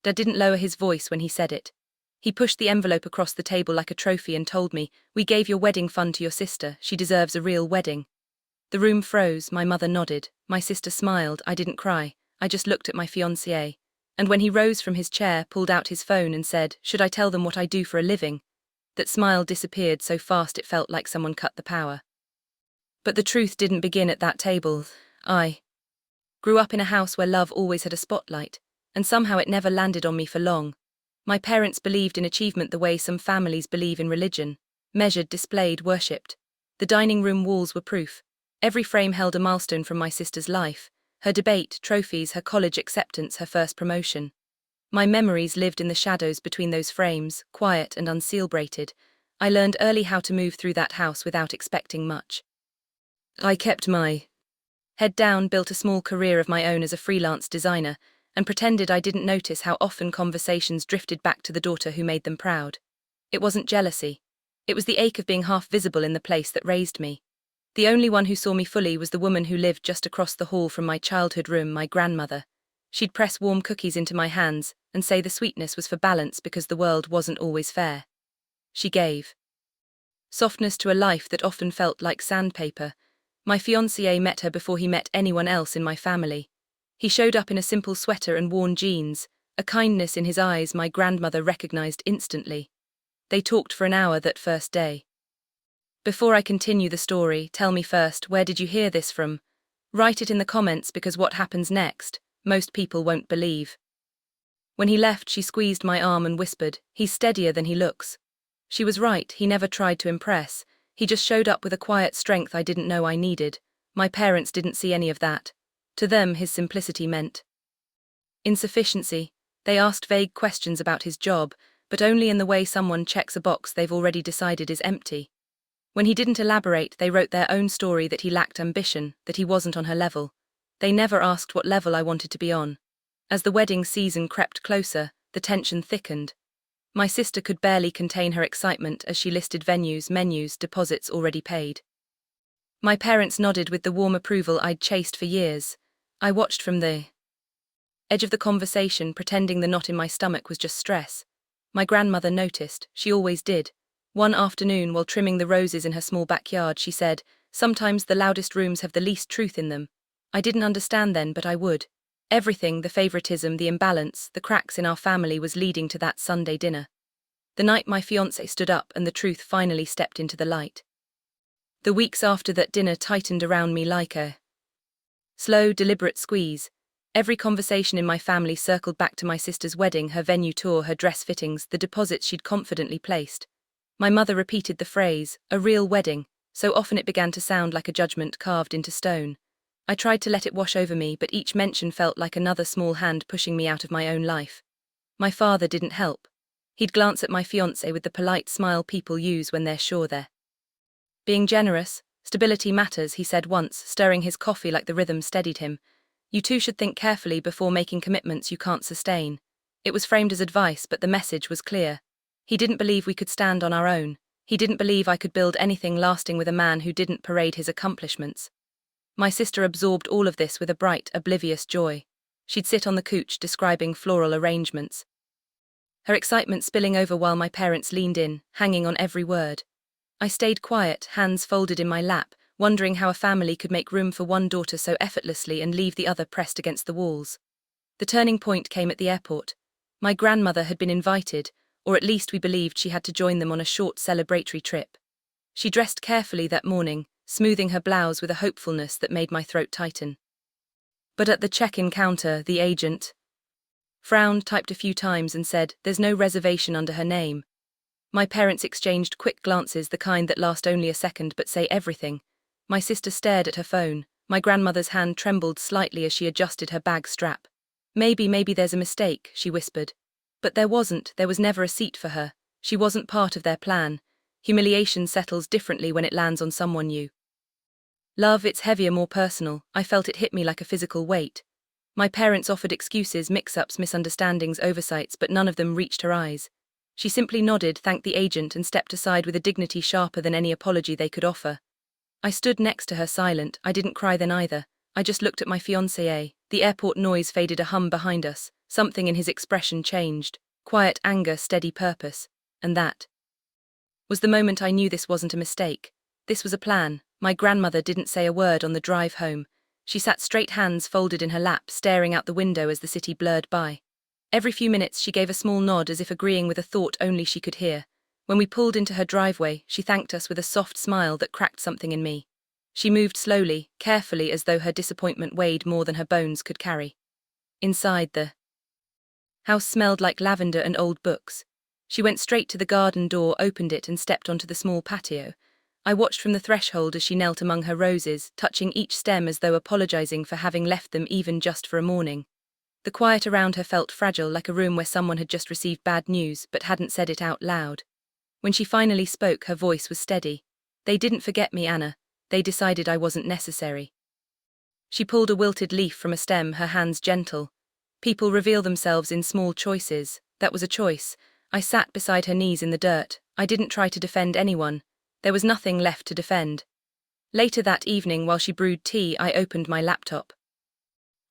Dad didn't lower his voice when he said it. He pushed the envelope across the table like a trophy and told me, "We gave your wedding fund to your sister. She deserves a real wedding." The room froze, my mother nodded, my sister smiled, I didn't cry, I just looked at my fiancé. And when he rose from his chair, pulled out his phone and said, "Should I tell them what I do for a living?" That smile disappeared so fast it felt like someone cut the power. But the truth didn't begin at that table. I grew up in a house where love always had a spotlight, and somehow it never landed on me for long. My parents believed in achievement the way some families believe in religion, measured, displayed, worshipped. The dining room walls were proof. Every frame held a milestone from my sister's life, her debate, trophies, her college acceptance, her first promotion. My memories lived in the shadows between those frames, quiet and uncelebrated. I learned early how to move through that house without expecting much. I kept my head down, built a small career of my own as a freelance designer, and pretended I didn't notice how often conversations drifted back to the daughter who made them proud. It wasn't jealousy. It was the ache of being half visible in the place that raised me. The only one who saw me fully was the woman who lived just across the hall from my childhood room, my grandmother. She'd press warm cookies into my hands and say the sweetness was for balance because the world wasn't always fair. She gave softness to a life that often felt like sandpaper. My fiancé met her before he met anyone else in my family. He showed up in a simple sweater and worn jeans, a kindness in his eyes my grandmother recognized instantly. They talked for an hour that first day. Before I continue the story, tell me first, where did you hear this from? Write it in the comments because what happens next, most people won't believe. When he left, she squeezed my arm and whispered, "He's steadier than he looks." She was right, he never tried to impress. He just showed up with a quiet strength I didn't know I needed. My parents didn't see any of that. To them, his simplicity meant insufficiency. They asked vague questions about his job, but only in the way someone checks a box they've already decided is empty. When he didn't elaborate, they wrote their own story that he lacked ambition, that he wasn't on her level. They never asked what level I wanted to be on. As the wedding season crept closer, the tension thickened. My sister could barely contain her excitement as she listed venues, menus, deposits already paid. My parents nodded with the warm approval I'd chased for years. I watched from the edge of the conversation, pretending the knot in my stomach was just stress. My grandmother noticed, she always did. One afternoon, while trimming the roses in her small backyard, she said, "Sometimes the loudest rooms have the least truth in them." I didn't understand then, but I would. Everything, the favoritism, the imbalance, the cracks in our family was leading to that Sunday dinner. The night my fiancé stood up and the truth finally stepped into the light. The weeks after that dinner tightened around me like a slow, deliberate squeeze. Every conversation in my family circled back to my sister's wedding, her venue tour, her dress fittings, the deposits she'd confidently placed. My mother repeated the phrase, "a real wedding," so often it began to sound like a judgment carved into stone. I tried to let it wash over me, but each mention felt like another small hand pushing me out of my own life. My father didn't help. He'd glance at my fiancé with the polite smile people use when they're sure they're being generous. "Stability matters," he said once, stirring his coffee like the rhythm steadied him. "You two should think carefully before making commitments you can't sustain." It was framed as advice, but the message was clear. He didn't believe we could stand on our own. He didn't believe I could build anything lasting with a man who didn't parade his accomplishments. My sister absorbed all of this with a bright, oblivious joy. She'd sit on the couch describing floral arrangements, her excitement spilling over while my parents leaned in, hanging on every word. I stayed quiet, hands folded in my lap, wondering how a family could make room for one daughter so effortlessly and leave the other pressed against the walls. The turning point came at the airport. My grandmother had been invited, or at least we believed she had to join them on a short celebratory trip. She dressed carefully that morning, smoothing her blouse with a hopefulness that made my throat tighten. But at the check-in counter, the agent frowned, typed a few times and said, "There's no reservation under her name." My parents exchanged quick glances, the kind that last only a second but say everything. My sister stared at her phone. My grandmother's hand trembled slightly as she adjusted her bag strap. Maybe there's a mistake," she whispered. But there wasn't, there was never a seat for her. She wasn't part of their plan. Humiliation settles differently when it lands on someone you love. It's heavier, more personal. I felt it hit me like a physical weight. My parents offered excuses, mix-ups, misunderstandings, oversights, but none of them reached her eyes. She simply nodded, thanked the agent, and stepped aside with a dignity sharper than any apology they could offer. I stood next to her, silent. I didn't cry then either. I just looked at my fiancé. The airport noise faded, a hum behind us, Something in his expression changed. Quiet anger, steady purpose. And that was the moment I knew this wasn't a mistake. This was a plan. My grandmother didn't say a word on the drive home. She sat straight, hands folded in her lap, staring out the window as the city blurred by. Every few minutes she gave a small nod as if agreeing with a thought only she could hear. When we pulled into her driveway, she thanked us with a soft smile that cracked something in me. She moved slowly, carefully, as though her disappointment weighed more than her bones could carry. Inside, the house smelled like lavender and old books. She went straight to the garden door, opened it, and stepped onto the small patio. I watched from the threshold as she knelt among her roses, touching each stem as though apologizing for having left them even just for a morning. The quiet around her felt fragile, like a room where someone had just received bad news but hadn't said it out loud. When she finally spoke, her voice was steady. "They didn't forget me, Anna. They decided I wasn't necessary." She pulled a wilted leaf from a stem, her hands gentle. People reveal themselves in small choices. That was a choice. I sat beside her, knees in the dirt. I didn't try to defend anyone. There was nothing left to defend. Later that evening, while she brewed tea, I opened my laptop.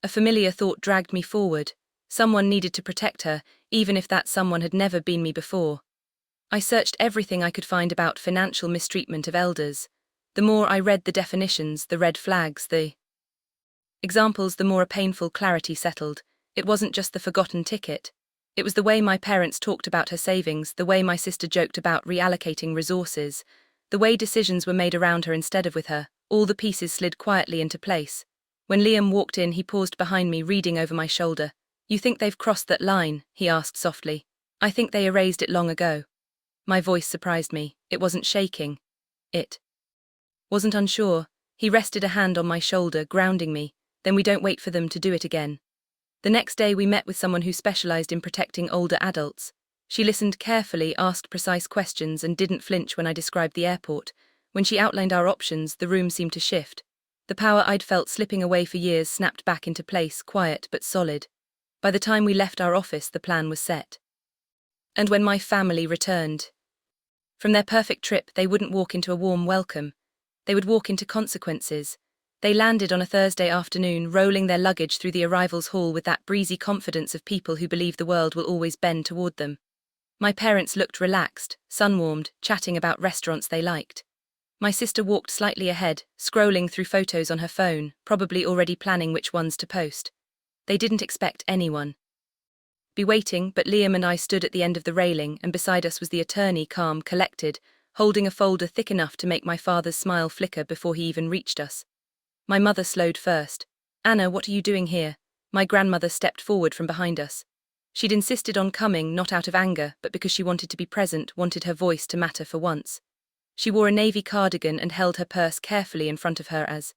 A familiar thought dragged me forward. Someone needed to protect her, even if that someone had never been me before. I searched everything I could find about financial mistreatment of elders. The more I read the definitions, the red flags, the examples, the more a painful clarity settled. It wasn't just the forgotten ticket. It was the way my parents talked about her savings, the way my sister joked about reallocating resources, the way decisions were made around her instead of with her. All the pieces slid quietly into place. When Liam walked in, he paused behind me, reading over my shoulder. "You think they've crossed that line?" he asked softly. "I think they erased it long ago." My voice surprised me. It wasn't shaking. It wasn't unsure. He rested a hand on my shoulder, grounding me. "Then we don't wait for them to do it again." The next day we met with someone who specialized in protecting older adults. She listened carefully, asked precise questions, and didn't flinch when I described the airport. When she outlined our options, the room seemed to shift. The power I'd felt slipping away for years snapped back into place, quiet but solid. By the time we left our office, the plan was set. And when my family returned from their perfect trip, they wouldn't walk into a warm welcome. They would walk into consequences. They landed on a Thursday afternoon, rolling their luggage through the arrivals hall with that breezy confidence of people who believe the world will always bend toward them. My parents looked relaxed, sun-warmed, chatting about restaurants they liked. My sister walked slightly ahead, scrolling through photos on her phone, probably already planning which ones to post. They didn't expect anyone be waiting, but Liam and I stood at the end of the railing, and beside us was the attorney, calm, collected, holding a folder thick enough to make my father's smile flicker before he even reached us. My mother slowed first. "Anna, what are you doing here?" My grandmother stepped forward from behind us. She'd insisted on coming, not out of anger, but because she wanted to be present, wanted her voice to matter for once. She wore a navy cardigan and held her purse carefully in front of her as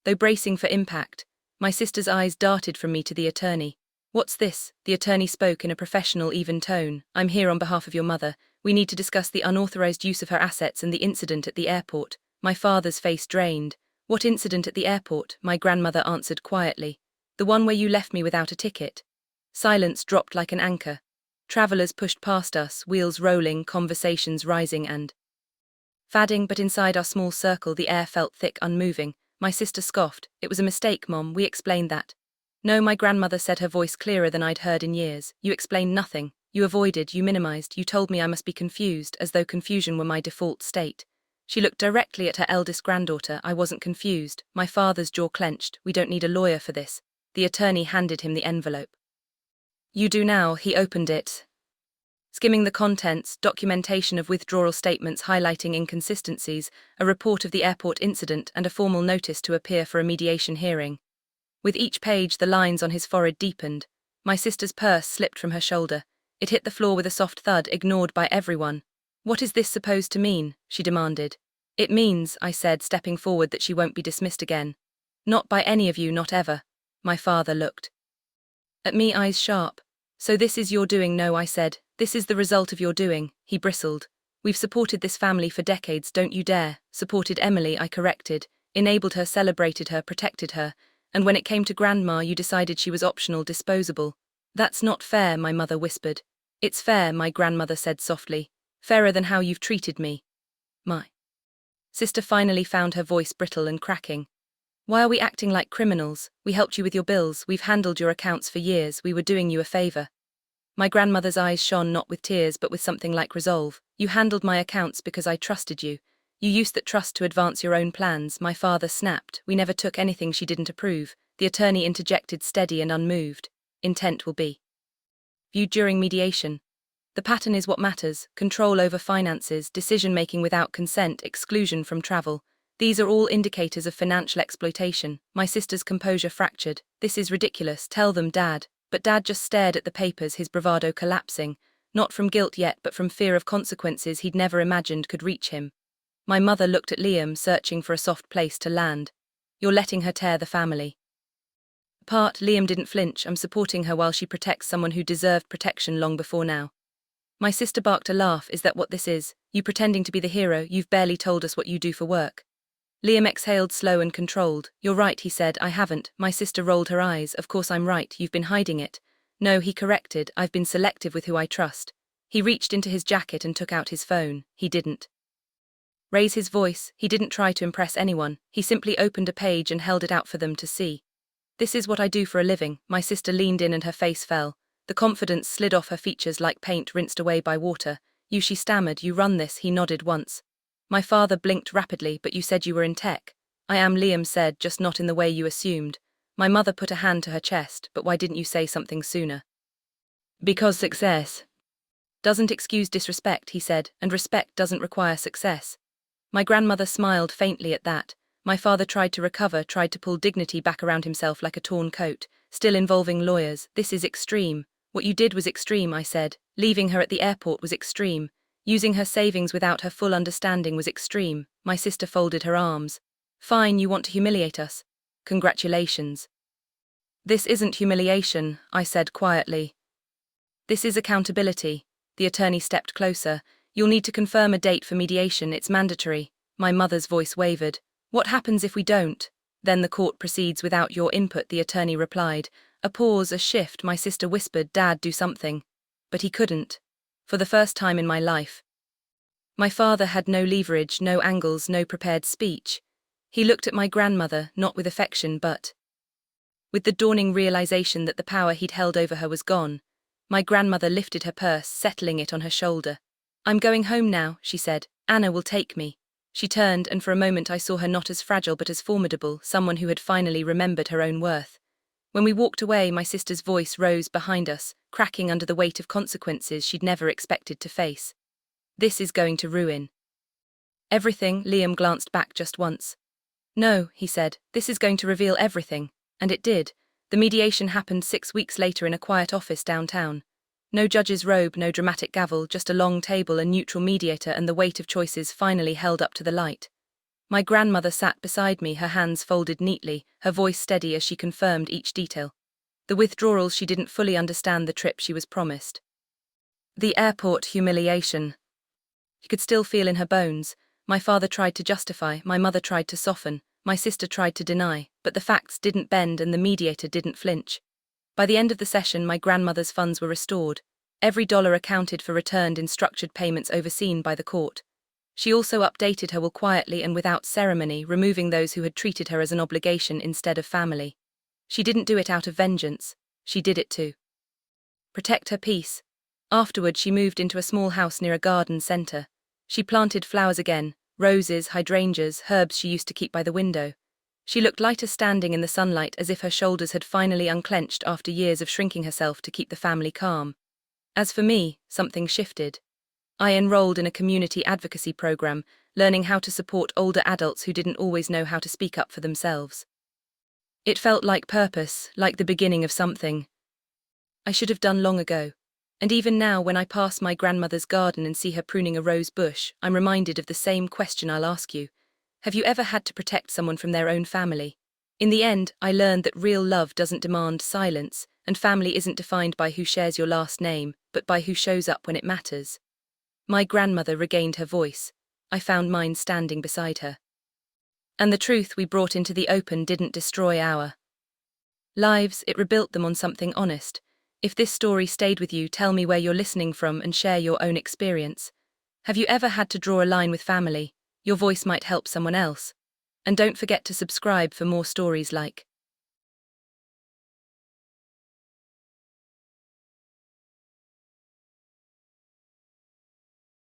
though bracing for impact. My sister's eyes darted from me to the attorney. "What's this?" The attorney spoke in a professional, even tone. "I'm here on behalf of your mother. We need to discuss the unauthorized use of her assets and the incident at the airport." My father's face drained. "What incident at the airport?" My grandmother answered quietly. "The one where you left me without a ticket." Silence dropped like an anchor. Travelers pushed past us, wheels rolling, conversations rising and fadding, but inside our small circle the air felt thick, unmoving. My sister scoffed. "It was a mistake, Mom. We explained that." "No," my grandmother said, her voice clearer than I'd heard in years. "You explained nothing. You avoided, you minimized, you told me I must be confused, as though confusion were my default state." She looked directly at her eldest granddaughter. "I wasn't confused." My father's jaw clenched. "We don't need a lawyer for this." The attorney handed him the envelope. "You do now." He opened it. Skimming the contents, documentation of withdrawal statements highlighting inconsistencies, a report of the airport incident, and a formal notice to appear for a mediation hearing. With each page, the lines on his forehead deepened. My sister's purse slipped from her shoulder. It hit the floor with a soft thud, ignored by everyone. "What is this supposed to mean?" she demanded. "It means," I said, stepping forward, "that she won't be dismissed again. Not by any of you, not ever." My father looked at me, eyes sharp. "So this is your doing?" "No," I said. "This is the result of your doing." He bristled. "We've supported this family for decades, don't you dare." "Supported Emily," I corrected. "Enabled her, celebrated her, protected her. And when it came to Grandma, you decided she was optional, disposable." "That's not fair," my mother whispered. "It's fair," my grandmother said softly. "Fairer than how you've treated me." My sister finally found her voice brittle and cracking. Why are we acting like criminals? We helped you with your bills, we've handled your accounts for years, we were doing you a favor. My grandmother's eyes shone not with tears but with something like resolve. You handled my accounts because I trusted you. You used that trust to advance your own plans. My father snapped. We never took anything she didn't approve. The attorney interjected, steady and unmoved. Intent will be viewed during mediation. The pattern is what matters: control over finances, decision-making without consent, exclusion from travel. These are all indicators of financial exploitation. My sister's composure fractured. This is ridiculous. Tell them, Dad. But Dad just stared at the papers, his bravado collapsing, not from guilt yet but from fear of consequences he'd never imagined could reach him. My mother looked at Liam, searching for a soft place to land. You're letting her tear the family apart. Liam didn't flinch. I'm supporting her while she protects someone who deserved protection long before now. My sister barked a laugh. Is that what this is? You pretending to be the hero? You've barely told us what you do for work. Liam exhaled, slow and controlled. You're right, he said. I haven't. My sister rolled her eyes. Of course I'm right. You've been hiding it. No, he corrected. I've been selective with who I trust. He reached into his jacket and took out his phone. He didn't raise his voice. He didn't try to impress anyone. He simply opened a page and held it out for them to see. This is what I do for a living. My sister leaned in and her face fell. The confidence slid off her features like paint rinsed away by water. You, she stammered. You run this? He nodded once. My father blinked rapidly. But you said you were in tech. I am, Liam said, just not in the way you assumed. My mother put a hand to her chest. But why didn't you say something sooner? Because success doesn't excuse disrespect, he said, and respect doesn't require success. My grandmother smiled faintly at that. My father tried to recover, tried to pull dignity back around himself like a torn coat, still involving lawyers. This is extreme. What you did was extreme, I said. Leaving her at the airport was extreme. Using her savings without her full understanding was extreme. My sister folded her arms. Fine, you want to humiliate us. Congratulations. This isn't humiliation, I said quietly. This is accountability. The attorney stepped closer. You'll need to confirm a date for mediation. It's mandatory. My mother's voice wavered. What happens if we don't? Then the court proceeds without your input, the attorney replied. A pause, a shift. My sister whispered, Dad, do something. But he couldn't. For the first time in my life. My father had no leverage, no angles, no prepared speech. He looked at my grandmother, not with affection but with the dawning realization that the power he'd held over her was gone. My grandmother lifted her purse, settling it on her shoulder. I'm going home now, she said. Anna will take me. She turned, and for a moment I saw her not as fragile but as formidable, someone who had finally remembered her own worth. When we walked away, my sister's voice rose behind us, cracking under the weight of consequences she'd never expected to face. This is going to ruin everything. Liam glanced back just once. No, he said, this is going to reveal everything. And it did. The mediation happened 6 weeks later in a quiet office downtown. No judge's robe, no dramatic gavel, just a long table, a neutral mediator, and the weight of choices finally held up to the light. My grandmother sat beside me, her hands folded neatly, her voice steady as she confirmed each detail. The withdrawals she didn't fully understand, the trip she was promised. The airport humiliation. She could still feel in her bones. My father tried to justify, my mother tried to soften, my sister tried to deny, but the facts didn't bend and the mediator didn't flinch. By the end of the session, my grandmother's funds were restored. Every dollar accounted for returned in structured payments overseen by the court. She also updated her will quietly and without ceremony, removing those who had treated her as an obligation instead of family. She didn't do it out of vengeance. She did it to protect her peace. Afterward, she moved into a small house near a garden center. She planted flowers again, roses, hydrangeas, herbs she used to keep by the window. She looked lighter standing in the sunlight, as if her shoulders had finally unclenched after years of shrinking herself to keep the family calm. As for me, something shifted. I enrolled in a community advocacy program, learning how to support older adults who didn't always know how to speak up for themselves. It felt like purpose, like the beginning of something I should have done long ago. And even now, when I pass my grandmother's garden and see her pruning a rose bush, I'm reminded of the same question I'll ask you. Have you ever had to protect someone from their own family? In the end, I learned that real love doesn't demand silence, and family isn't defined by who shares your last name, but by who shows up when it matters. My grandmother regained her voice. I found mine standing beside her. And the truth we brought into the open didn't destroy our lives, it rebuilt them on something honest. If this story stayed with you, tell me where you're listening from and share your own experience. Have you ever had to draw a line with family? Your voice might help someone else. And don't forget to subscribe for more stories like